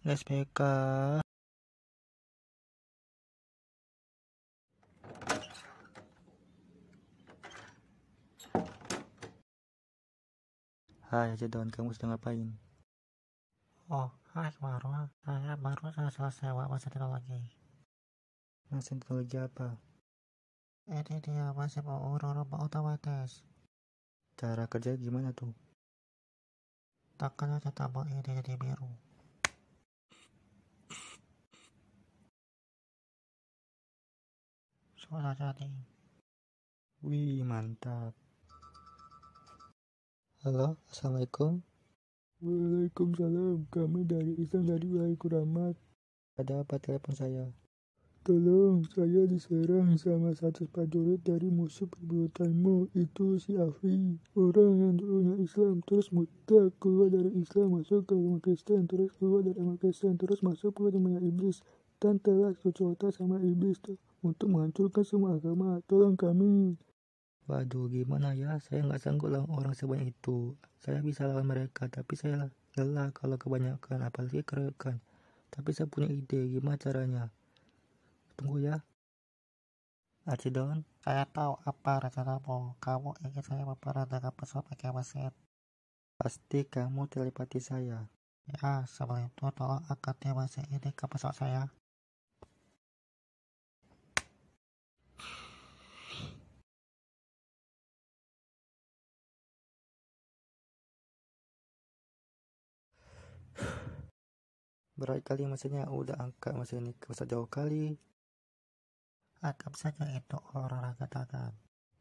SPK. Hai Arcdon, kamu sedang ngapain? Oh, hai Marwah. Saya baru selesai wawasan teknologi. Mesin teknologi apa? Ini dia masih mau robot otomatis. Cara kerja gimana tuh? Tekan aja tombol ini jadi biru. Sudah jadi. Wih, mantap. Halo, assalamualaikum. Waalaikumsalam, kami dari Islam dari wilayah Kuramat. Ada apa telepon saya? Tolong, saya diserang sama satu prajurit dari musuh perbuatanmu, itu si Afi. Orang yang dulunya Islam, terus murtad, keluar dari Islam, masuk ke agama Kristen, terus keluar dari agama Kristen, terus masuk ke dunia iblis, dan telah bercerita sama iblis untuk menghancurkan semua agama. Tolong kami. Waduh, gimana ya? Saya nggak sanggup lawan orang sebanyak itu. Saya bisa lawan mereka, tapi saya lelah kalau kebanyakan, apalagi keroyokan. Tapi saya punya ide, gimana caranya? Tunggu ya. Arcdon, Saya tahu apa rencanamu. Kamu ingin saya memperanakan pesawat pakai mesin. pasti kamu telepati saya. Ya, sebelum itu tolong angkat mesin ini ke pesawat saya. Berat kali mesinnya, udah angkat mesin ini ke pesawat jauh kali. Anggap saja itu olahraga tangan.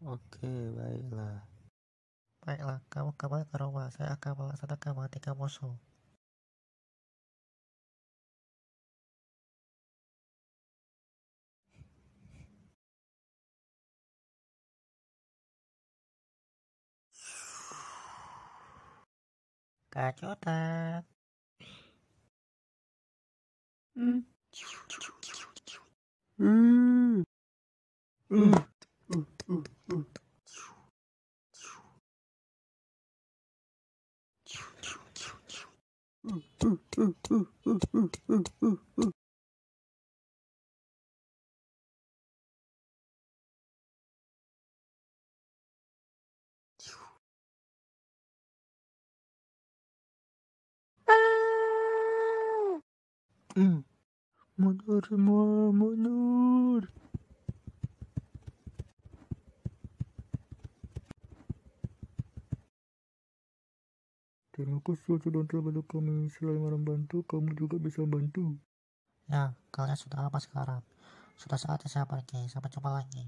Oke, baiklah. Baiklah, kamu kembali ke rumah. Saya akan melaksanakan mematikan musuh. Kejahatan. Mundur semua, mundur. Terima kasih sudah terbantu kami. Selain membantu, kamu juga bisa bantu. Ya, kalian sudah apa sekarang? Sudah saatnya saya pergi. Sampai jumpa lagi.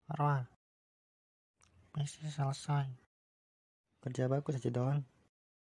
Marwah, misi selesai. Kerja bagus Arcdon.